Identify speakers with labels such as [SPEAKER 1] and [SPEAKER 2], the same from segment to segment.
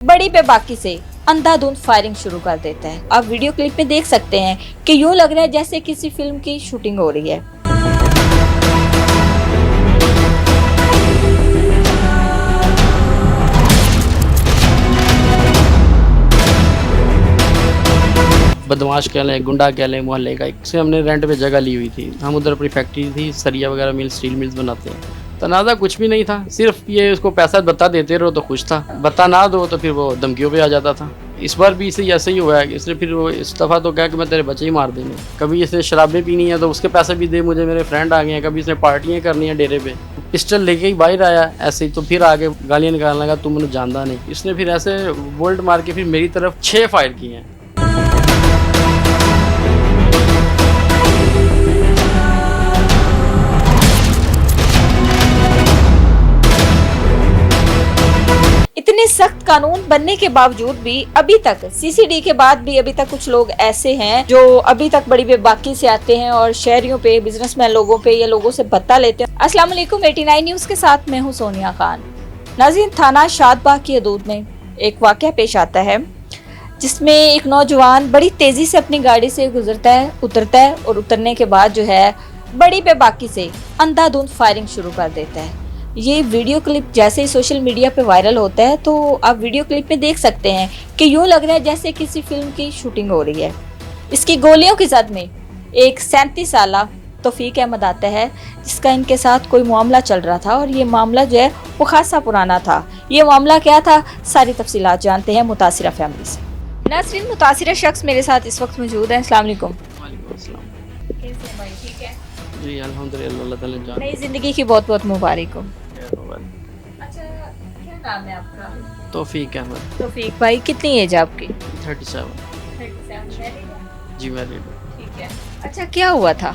[SPEAKER 1] बड़ी बेबाकी से अंधाधुंध फायरिंग शुरू कर देता है। आप वीडियो क्लिप में देख सकते हैं कि यूं लग रहा है जैसे किसी फिल्म की शूटिंग हो रही है।
[SPEAKER 2] बदमाश कह लें, गुंडा कह लें, मोहल्ले का एक से हमने रेंट पे जगह ली हुई थी। हम उधर अपनी फैक्ट्री थी, सरिया वगैरह मिल, स्टील मिल्स बनाते हैं। तनाज़ा कुछ भी नहीं था, सिर्फ ये उसको पैसा बता देते रहो तो खुश था, बता ना दो तो फिर वो धमकियों पे आ जाता था। इस बार भी इसे ऐसे ही हुआ है। इसने फिर वो इस दफ़ा तो कहा कि मैं तेरे बच्चे ही मार देंगे। कभी इसने शराबें पीनी है तो उसके पैसे भी दे मुझे, मेरे फ्रेंड आ गए हैं। कभी इसने पार्टियाँ करनी है डेरे पे, पिस्टल लेके ही बाहर आया ऐसे ही, तो फिर आगे गालियाँ निकालने लगा, तुम मुझे जानता नहीं। इसने फिर ऐसे बोल्ट मार के फिर मेरी तरफ 6 फायर किए हैं।
[SPEAKER 1] इतने सख्त कानून बनने के बावजूद भी अभी तक सीसीडी के बाद भी अभी तक कुछ लोग ऐसे हैं जो अभी तक बड़ी बेबाकी से आते हैं और शहरियों पे, बिजनेसमैन लोगों पे या लोगों से भत्ता लेते हैं। अस्सलाम वालेकुम, 89 न्यूज के साथ मैं हूं सोनिया खान। नाज़रीन, थाना शादबाग की हदूद में एक वाकया पेश आता है जिसमें एक नौजवान बड़ी तेजी से अपनी गाड़ी से गुजरता है, उतरता है और उतरने के बाद जो है बड़ी बेबाकी से अंधाधुंध फायरिंग शुरू कर देता है। ये वीडियो क्लिप जैसे ही सोशल मीडिया पे वायरल होता है तो आप वीडियो क्लिप में देख सकते हैं कि यूं लग रहा है जैसे किसी फिल्म की शूटिंग हो रही है। इसकी गोलियों की जद में एक 37 साला तौफीक अहमद आता है जिसका इनके साथ कोई मामला चल रहा था और ये मामला जो है वो खासा पुराना था। ये मामला क्या था, सारी तफसीलात जानते हैं मुतासिरा फैमिली से। नाज़रीन, मुतासिरा शख्स मेरे साथ इस वक्त मौजूद है। अस्सलाम वालेकुम। कैसे हैं भाई? ठीक है
[SPEAKER 2] जी, अल्हम्दुलिल्लाह, अल्लाह ताला जान।
[SPEAKER 1] नई जिंदगी की बहुत बहुत मुबारक हो। अच्छा, क्या नाम है आपका?
[SPEAKER 2] तौफीक अहमद।
[SPEAKER 1] तौफीक भाई, कितनी एज है आपकी?
[SPEAKER 2] 37। जी मैरिड।
[SPEAKER 1] ठीक है। अच्छा, क्या हुआ था?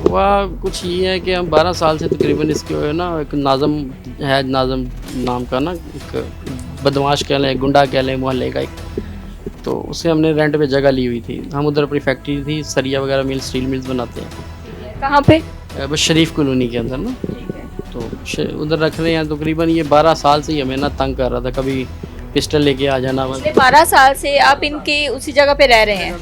[SPEAKER 2] वह कुछ ये है कि हम 12 साल से तकरीबन इसके है ना, एक नाज़म है, नाज़म नाम का ना, एक बदमाश कह लें, गुंडा कह लें, मोहल्ले का एक, तो उसे हमने रेंट पे जगह ली हुई थी। हम उधर अपनी फैक्ट्री थी, सरिया वगैरह मिल, स्टील मिल्स बनाते हैं।
[SPEAKER 1] कहाँ पे?
[SPEAKER 2] बस शरीफ कॉलोनी के अंदर ना, तो उधर रख रहे हैं। तकरीबन ये 12 साल से ही हमें ना तंग कर रहा था, कभी पिस्टल लेके आ जाना।
[SPEAKER 1] पिछले 12 साल से आप इनके उसी जगह पे रह रहे हैं?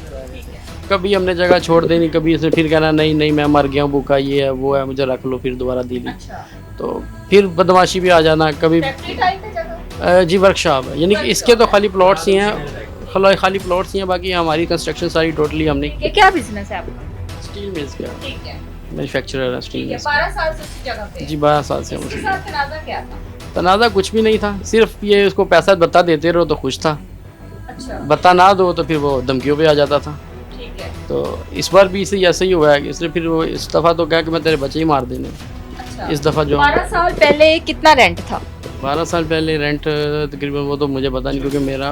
[SPEAKER 2] कभी हमने जगह छोड़ देनी, कभी इसने फिर कहना नहीं नहीं मैं मर गया हूँ, भूखा, ये है वो है, मुझे रख लो, फिर दोबारा दी ली।
[SPEAKER 1] अच्छा।
[SPEAKER 2] तो फिर बदमाशी भी आ जाना कभी। जी, वर्कशॉप है, यानी कि इसके तो खाली प्लॉट्स ही हैं, खाली प्लॉट्स ही हैं, बाकी हमारी कंस्ट्रक्शन सारी टोटली हमने।
[SPEAKER 1] ये क्या बिजनेस है आपका?
[SPEAKER 2] स्टील मिल्स का
[SPEAKER 1] ठीक है,
[SPEAKER 2] मैन्युफैक्चरर है, स्टील मिल्स।
[SPEAKER 1] 12 साल से उसी जगह पे?
[SPEAKER 2] जी, 12 साल से हम
[SPEAKER 1] इसके
[SPEAKER 2] उसी।
[SPEAKER 1] साथ तनाज़ा क्या था?
[SPEAKER 2] तनाज़ा कुछ भी नहीं था, सिर्फ ये उसको पैसा बता देते रहो तो खुश था,
[SPEAKER 1] अच्छा।
[SPEAKER 2] बता ना दो तो फिर वो धमकियों पे आ जाता था।
[SPEAKER 1] ठीक है।
[SPEAKER 2] तो इस बार भी इसे ऐसे ही हुआ है। इसने फिर वो इस दफ़ा तो कहा कि मैं तेरे बच्चे ही मार देंगे।
[SPEAKER 1] अच्छा।
[SPEAKER 2] इस दफ़ा जो
[SPEAKER 1] 12 साल पहले कितना रेंट था?
[SPEAKER 2] 12 साल पहले रेंट तकरीबन, वो तो मुझे पता नहीं क्योंकि मेरा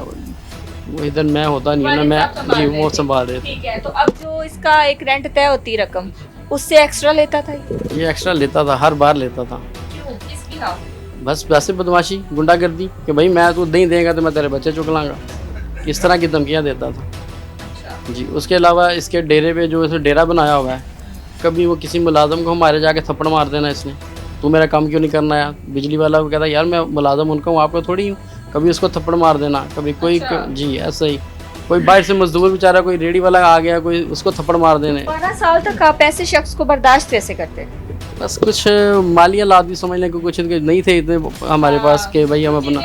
[SPEAKER 2] वो इधर मैं होता नहीं है ना, मैं जी वो संभाल रहे थे।
[SPEAKER 1] ठीक है, तो अब जो इसका एक रेंट तय होती रकम, उससे एक्स्ट्रा लेता था
[SPEAKER 2] ये एक्स्ट्रा लेता था, हर बार लेता था।
[SPEAKER 1] क्यों? किसकी था?
[SPEAKER 2] बस वैसे बदमाशी, गुंडागर्दी कि भाई मैं तू नहीं देगा तो मैं तेरे बच्चे चुक लाऊंगा, इस तरह की धमकियाँ देता था।
[SPEAKER 1] अच्छा।
[SPEAKER 2] जी, उसके अलावा इसके डेरे पे जो इसने डेरा बनाया हुआ है, कभी वो किसी मुलाजम को हमारे जाके थप्पड़ मार देना इसने, तू मेरा काम क्यों नहीं करना यार। बिजली वाला को कहता यार मैं मुलाजम उनका हूँ, आपका थोड़ी हूँ, कभी उसको थप्पड़ मार देना। कभी कोई
[SPEAKER 1] अच्छा।
[SPEAKER 2] जी ऐसा ही, कोई बाहर से मजदूर बेचारा, कोई रेडी वाला आ गया, कोई उसको थप्पड़ मार देने।
[SPEAKER 1] 12 साल तक आप ऐसे शख्स को बर्दाश्त कैसे करते?
[SPEAKER 2] बस कुछ माली हालात भी समझ लें कि कुछ नहीं थे इतने हमारे पास कि भाई हम अपना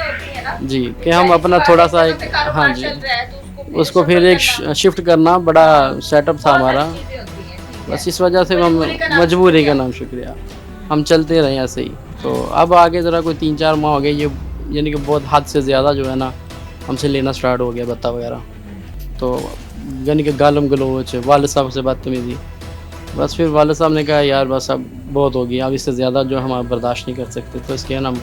[SPEAKER 2] जी, कि हम अपना थोड़ा सा एक, हाँ जी, उसको फिर एक शिफ्ट करना बड़ा सेटअप था हमारा। बस इस वजह से हम मजबूरी का नाम शुक्रिया, हम चलते रहे ऐसे ही। तो अब आगे ज़रा कोई 3-4 माह हो गए, ये यानी कि बहुत हद से ज़्यादा जो है ना हमसे लेना स्टार्ट हो गया भत्ता वगैरह। तो यानी कि गालम गलोच, वालिद साहब से बदतमीज़ी। बस फिर वालिद साहब ने कहा यार बस अब बहुत हो गया, अब इससे ज़्यादा जो हम बर्दाश्त नहीं कर सकते, तो इसके ना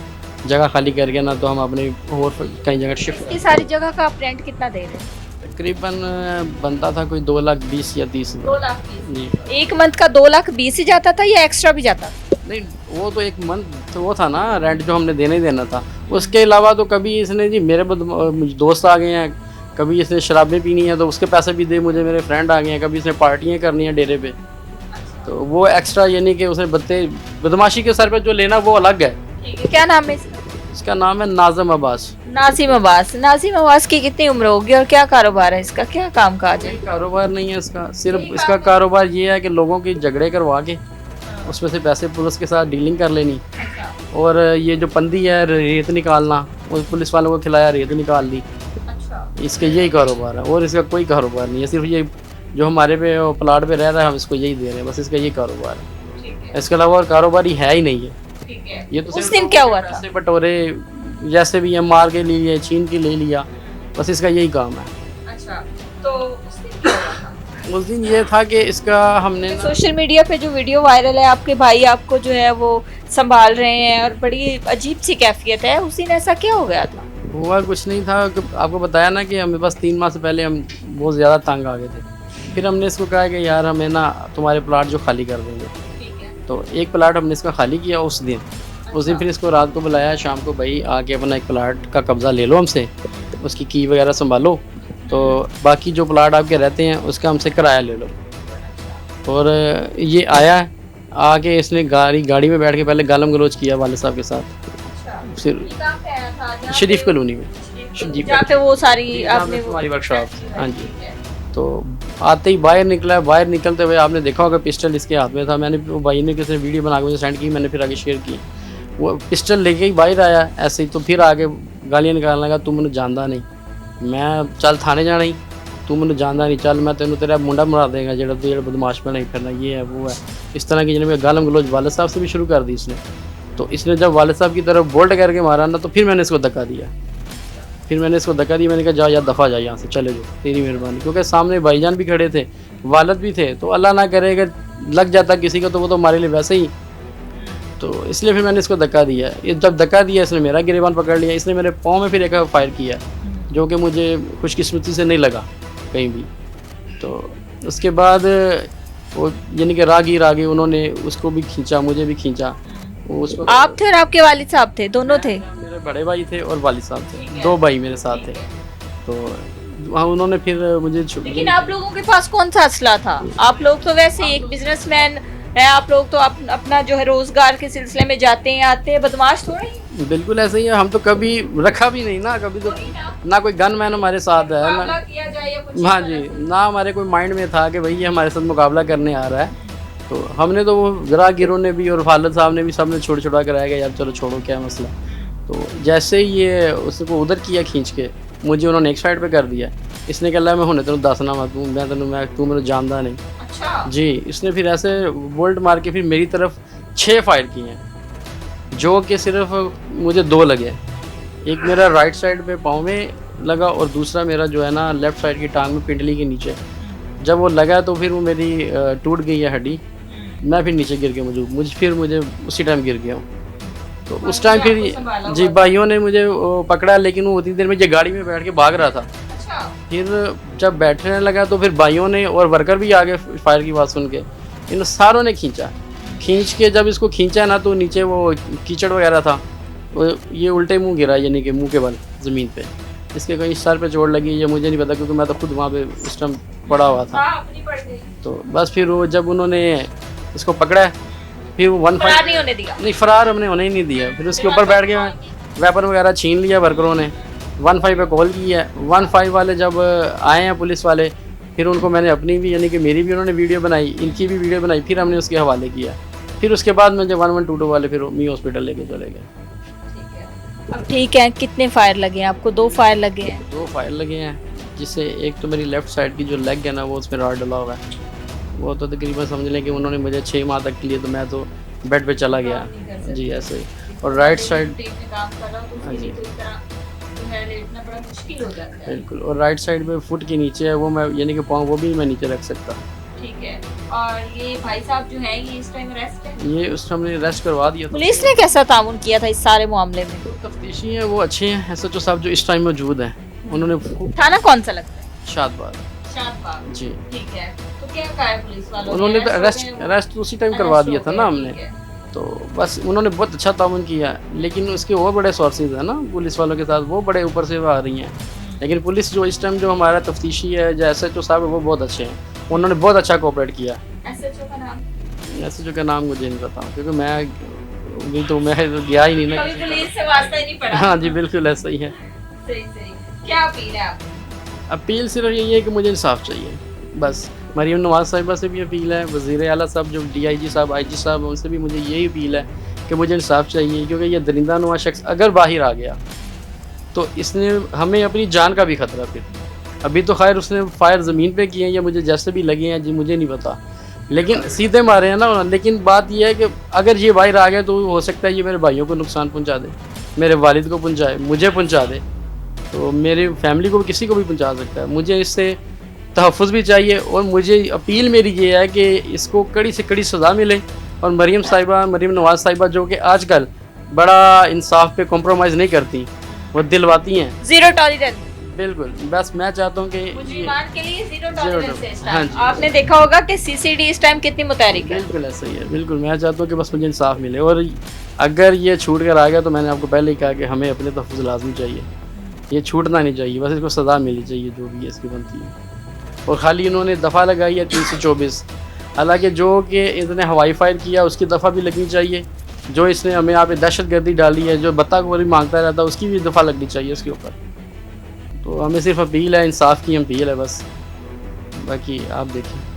[SPEAKER 2] जगह खाली करके ना तो हम अपनी और कई जगह शिफ्ट।
[SPEAKER 1] ये सारी जगह का आप रेंट कितना दे रहे हैं?
[SPEAKER 2] तकरीबन बनता था कोई 2,20,000 या 30,000।
[SPEAKER 1] 2,20,000
[SPEAKER 2] जी।
[SPEAKER 1] एक मंथ का 2,20,000 ही जाता था या एक्स्ट्रा भी जाता?
[SPEAKER 2] नहीं, वो तो एक मंथ तो वो था ना रेंट जो हमने देना ही देना था। उसके अलावा तो कभी इसने जी मेरे दोस्त आ गए हैं, कभी इसने शराबें पीनी है तो उसके पैसे भी दे मुझे, मेरे फ्रेंड आ गए हैं, कभी इसने पार्टियाँ करनी है डेरे पे, तो वो एक्स्ट्रा यानी कि उसे बदमाशी के सर पे जो लेना वो अलग है।
[SPEAKER 1] ठीक है, क्या नाम है इसका?
[SPEAKER 2] इसका नाम है नाज़म अब्बास।
[SPEAKER 1] नासिम अब्बास की कितनी उम्र होगी और क्या कारोबार है इसका, क्या काम काज है?
[SPEAKER 2] कोई कारोबार नहीं है इसका, सिर्फ इसका कारोबार ये है कि लोगों के झगड़े करवा के उसमें से पैसे पुलिस के साथ डीलिंग कर लेनी, और ये जो पंदी है रेत निकालना, वो पुलिस वालों को खिलाया रेत निकाल ली, इसका यही कारोबार है और इसका कोई कारोबार नहीं है। सिर्फ ये जो हमारे पे प्लाट पे रह रहा है हम इसको यही दे रहे हैं, बस इसका यही कारोबार है, इसके अलावा और कारोबार ही है ही नहीं है। ये तो
[SPEAKER 1] उस दिन क्या हुआ था?
[SPEAKER 2] पैसे बटोरे जैसे भी है, मार के ले लिया, छीन के ले लिया, बस इसका यही काम है।
[SPEAKER 1] अच्छा, तो उस दिन क्या हुआ था?
[SPEAKER 2] उस दिन ये था कि इसका हमने ना,
[SPEAKER 1] सोशल मीडिया पे जो वीडियो वायरल है, आपके भाई आपको जो है वो संभाल रहे हैं और बड़ी अजीब सी कैफियत है, उस दिन ऐसा क्या हो गया था?
[SPEAKER 2] हुआ कुछ नहीं था, आपको बताया ना कि हमें बस 3 माह से पहले हम बहुत ज़्यादा तंग आ गए थे। फिर हमने इसको कहा कि यार हमें ना तुम्हारे प्लाट जो खाली कर देंगे, तो एक प्लाट हमने इसका खाली किया उस दिन। उस दिन फिर इसको रात को बुलाया, शाम को भाई आके अपना एक प्लाट का कब्ज़ा ले लो हमसे, उसकी की वगैरह संभालो, तो बाकी जो प्लाट आपके रहते हैं उसका हमसे किराया ले लो। और ये आया, आके इसने गाड़ी में बैठ के पहले गालम गलोच किया वाले साहब के साथ, फिर शरीफ कॉलोनी में,
[SPEAKER 1] जहाँ पे वो सारी आपने वो
[SPEAKER 2] हमारी वर्कशॉप, हाँ जी। तो आते ही बाहर निकला, बाहर निकलते हुए आपने देखा होगा पिस्टल इसके हाथ में था। मैंने वो भाई ने किसी वीडियो बना के मुझे सेंड की, मैंने फिर आगे शेयर की। वो पिस्टल लेके ही बाहर आया ऐसे ही, तो फिर आगे गालियाँ निकालने लगा, तू मैंने जानता नहीं, मैं चल थाने जाना ही, तू मैंने जानता नहीं, चल मैं तेन तेरा मुंडा मरा देगा जेड़ा तू बदमाश में नहीं फिरना, ये है वो है, इस तरह की जिन्हें गालम गलोच वाले साहब से भी शुरू कर दी इसने। तो इसने जब वाले साहब की तरफ बोल्ट करके मारा ना, तो फिर मैंने इसको धक्का दिया, मैंने कहा जा यार दफ़ा जा यहाँ से, चले जाओ, तेरी मेहरबानी, क्योंकि सामने भाईजान भी खड़े थे, वालद भी थे, तो अल्लाह ना करे अगर लग जाता किसी को तो वो तो हमारे लिए वैसे ही, तो इसलिए फिर मैंने इसको धक्का दिया। ये जब धक्का दिया इसने मेरा गिरेबान पकड़ लिया, इसने मेरे पाँव में फिर एक फायर किया, जो कि मुझे खुशकिस्मती से नहीं लगा कहीं भी। तो उसके बाद वो यानी कि रागी उन्होंने उसको भी खींचा, मुझे भी खींचा। उसको
[SPEAKER 1] आप थे और आपके वालिद साहब थे, दोनों थे?
[SPEAKER 2] मेरे बड़े भाई थे और वालिद साहब थे, 2 भाई मेरे साथ थे। तो वहाँ उन्होंने फिर मुझे
[SPEAKER 1] लेकिन आप लोगों के पास कौन सा असला था? आप लोग तो वैसे एक बिजनेसमैन है, आप लोग तो अपना जो है रोजगार के सिलसिले में जाते हैं आते हैं, बदमाश थोड़े ही?
[SPEAKER 2] बिल्कुल ऐसे ही है, हम तो कभी रखा भी नहीं ना, कभी तो ना कोई गन मैन हमारे साथ है ना, हाँ जी, ना हमारे कोई माइंड में था कि भाई ये हमारे साथ मुकाबला करने आ रहा है। तो हमने तो वो ग्राहकीरों ने भी और फालद साहब ने भी सबने छोड़ छुड़ा कराया गया, यार चलो छोड़ो क्या मसला। तो जैसे ही ये उसको उधर किया खींच के, मुझे उन्होंने एक साइड पे कर दिया। इसने कहा मैं होने तेन दसना मैं तू मेरे जानता नहीं।
[SPEAKER 1] अच्छा।
[SPEAKER 2] जी, इसने फिर ऐसे बोल्ट मार के फिर मेरी तरफ 6 फायर किए हैं, जो कि सिर्फ मुझे 2 लगे। एक मेरा राइट साइड पे पाँव में लगा और दूसरा मेरा जो है ना लेफ़्ट साइड की टांग में पिंडली के नीचे। जब वो लगा तो फिर वो मेरी टूट गई है हड्डी, मैं फिर नीचे गिर गया, मुझे उसी टाइम गिर गया हूँ। तो उस टाइम फिर जी भाइयों ने मुझे पकड़ा, लेकिन वो उतनी देर में ये गाड़ी में बैठ के भाग रहा था। फिर जब बैठने लगा तो फिर भाइयों ने और वर्कर भी आगे फायर की बात सुन के इन सारों ने खींच के जब इसको खींचा ना, तो नीचे वो कीचड़ वगैरह था, ये उल्टे मुंह गिरा, यानी कि मुंह के बल ज़मीन पे। इसके कहीं सर पे चोट लगी, ये मुझे नहीं पता क्योंकि मैं तो खुद वहाँ पे उस टाइम पड़ा हुआ था। तो बस फिर वो जब उन्होंने इसको पकड़ा, फिर वो
[SPEAKER 1] फरार नहीं होने दिया?
[SPEAKER 2] नहीं, फरार हमने होने ही नहीं दिया। फिर उसके ऊपर बैठ के वेपन वगैरह छीन लिया वर्करों ने, 15 पे कॉल की है। 15 वाले जब आए हैं पुलिस वाले, फिर उनको मैंने अपनी भी यानी कि मेरी भी उन्होंने वीडियो बनाई, इनकी भी वीडियो बनाई, फिर हमने उसके हवाले किया। फिर उसके बाद मुझे 1122 वाले फिर मी हॉस्पिटल लेके चले गए।
[SPEAKER 1] अब ठीक है, कितने फायर लगे हैं आपको? 2 फायर लगे हैं?
[SPEAKER 2] 2 फायर लगे हैं, जिससे एक तो मेरी लेफ़्ट साइड की जो लेग है ना, वो उसमें रॉड डला हुआ है। वो तो तकरीबन समझ लें कि उन्होंने मुझे 6 माह तक के लिए, तो मैं तो बेड पे चला गया जी ऐसे ही। और राइट साइड, हाँ जी बिल्कुल, और राइट साइड पे फुट के नीचे है वो, मैं यानी कि पाँव वो भी मैं नीचे रख सकता।
[SPEAKER 1] ठीक है। और ये भाई साहब जो है ये इस टाइम अरेस्ट है?
[SPEAKER 2] ये उस टाइम ने अरेस्ट करवा दिया।
[SPEAKER 1] पुलिस ने कैसा ताउन किया था इस सारे मामले में?
[SPEAKER 2] तो तफ्तीशी हैं वो अच्छे हैं, एसएचओ साहब जो इस टाइम मौजूद हैं, उन्होंने
[SPEAKER 1] थाना कौन सा लगता है?
[SPEAKER 2] शादबाग जी।
[SPEAKER 1] ठीक है, तो क्या कहा है पुलिस वालों ने?
[SPEAKER 2] उन्होंने तो अरेस्ट उसी टाइम करवा दिया था ना हमने, तो बस उन्होंने बहुत अच्छा ताउन किया। लेकिन उसके और बड़े सोर्सेज हैं ना पुलिस वालों के साथ, वो बड़े ऊपर से आ रही हैं। लेकिन पुलिस जो इस टाइम जो हमारा तफ्तीशी है जो एसएचओ साहब है, वो बहुत अच्छे हैं, उन्होंने बहुत अच्छा कोऑपरेट किया।
[SPEAKER 1] एसएचओ
[SPEAKER 2] का नाम मुझे नहीं पता, क्योंकि मैं गया ही नहीं ना,
[SPEAKER 1] पुलिस से वास्ता ही नहीं पड़ा।
[SPEAKER 2] हाँ जी बिल्कुल ऐसा ही है।
[SPEAKER 1] सही सही, क्या अपील है आपकी?
[SPEAKER 2] अपील सिर्फ यही है कि मुझे इंसाफ चाहिए बस। मरीम नवाज़ साहिबा से भी अपील है, वज़ीर आला साहब जो DIG साहब IG साहब उनसे भी मुझे यही अपील है कि मुझे इंसाफ चाहिए, क्योंकि ये दरिंदा नुमा शख्स अगर बाहर आ गया तो इसने हमें अपनी जान का भी खतरा। फिर अभी तो खैर उसने फायर ज़मीन पे किए हैं या मुझे जैसे भी लगे हैं जी मुझे नहीं पता, लेकिन सीधे मारे हैं ना। लेकिन बात यह है कि अगर ये बाहर आ गया तो हो सकता है ये मेरे भाइयों को नुकसान पहुंचा दे, मेरे वालिद को पहुंचाए, मुझे पहुंचा दे, तो मेरी फैमिली को किसी को भी पहुंचा सकता है। मुझे इससे तहफ़्फ़ुज़ भी चाहिए और मुझे अपील मेरी ये है कि इसको कड़ी से कड़ी सज़ा मिले। और मरीम नवाज़ साहिबा जो कि आजकल बड़ा इंसाफ पे कॉम्प्रोमाइज़ नहीं करती, वो दिलवाती हैं।
[SPEAKER 1] जीरो टॉलरेंस,
[SPEAKER 2] बिल्कुल, बस मैं चाहता हूँ कि
[SPEAKER 1] मुसलमान के लिए जीरो
[SPEAKER 2] जीरो
[SPEAKER 1] टॉलरेंस है इस टाइम।
[SPEAKER 2] हाँ जी।
[SPEAKER 1] आपने देखा होगा कि CCD इस टाइम कितनी मुतहरिक है।
[SPEAKER 2] बिल्कुल ऐसा ही है, बिल्कुल मैं चाहता हूँ कि बस मुझे इंसाफ मिले। और अगर ये छूट कर आ गया तो मैंने आपको पहले ही कहा कि हमें अपने तहफ़्फ़ुज़ लाज़मी चाहिए, ये छूटना नहीं चाहिए, बस इसको सज़ा मिलनी चाहिए जो भी है इसकी बनती है। और खाली इन्होंने दफ़ा लगाई है 324, हालांकि जो कि इसने हवाई फायर किया उसकी दफ़ा भी लगनी चाहिए, जो इसने हमें यहाँ पे दहशतगर्दी डाली है, जो बत्ताखोरी मांगता रहता है उसकी भी दफ़ा लगनी चाहिए उसके ऊपर। तो हमें सिर्फ अपील है, इंसाफ की अपील है बस, बाकी आप देखिए।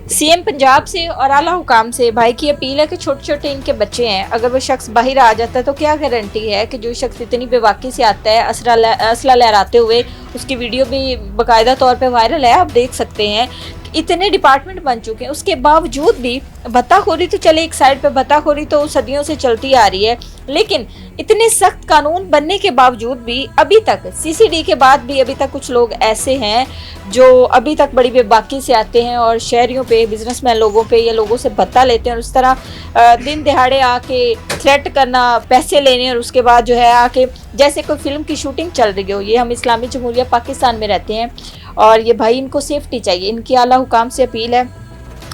[SPEAKER 1] CM पंजाब से और आला हुकाम से भाई की अपील है कि छोटे छोटे इनके बच्चे हैं, अगर वो शख्स बाहर आ जाता है तो क्या गारंटी है कि जो शख्स इतनी बेवाकी से आता है असला लहराते हुए, उसकी वीडियो भी बाकायदा तौर पे वायरल है, आप देख सकते हैं। इतने डिपार्टमेंट बन चुके हैं, उसके बावजूद भी भत्ताखोरी तो चले एक साइड पे, भत्ताखोरी तो सदियों से चलती आ रही है, लेकिन इतने सख्त कानून बनने के बावजूद भी अभी तक CCD के बाद भी अभी तक कुछ लोग ऐसे हैं जो अभी तक बड़ी बेबाकी से आते हैं और शहरियों पे, बिजनेसमैन लोगों पे या लोगों से भत्ता लेते हैं और उस तरह दिन दिहाड़े आके थ्रेट करना, पैसे लेने और उसके बाद जो है आके जैसे कोई फिल्म की शूटिंग चल रही हो। ये हम इस्लामी जमहूरिया पाकिस्तान में रहते हैं और ये भाई इनको सेफ्टी चाहिए। इनकी आला हुकाम से अपील है,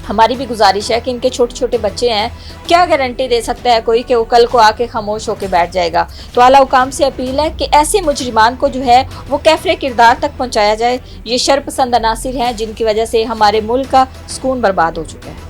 [SPEAKER 1] हमारी भी गुजारिश है कि इनके छोटे छोटे बच्चे हैं, क्या गारंटी दे सकता है कोई कि वो कल को आके खामोश होकर बैठ जाएगा। तो आला हुकाम से अपील है कि ऐसे मुजरिमान को जो है वो कैफरे किरदार तक पहुंचाया जाए। ये शरपसंद अनासिर हैं जिनकी वजह से हमारे मुल्क का सुकून बर्बाद हो चुका है।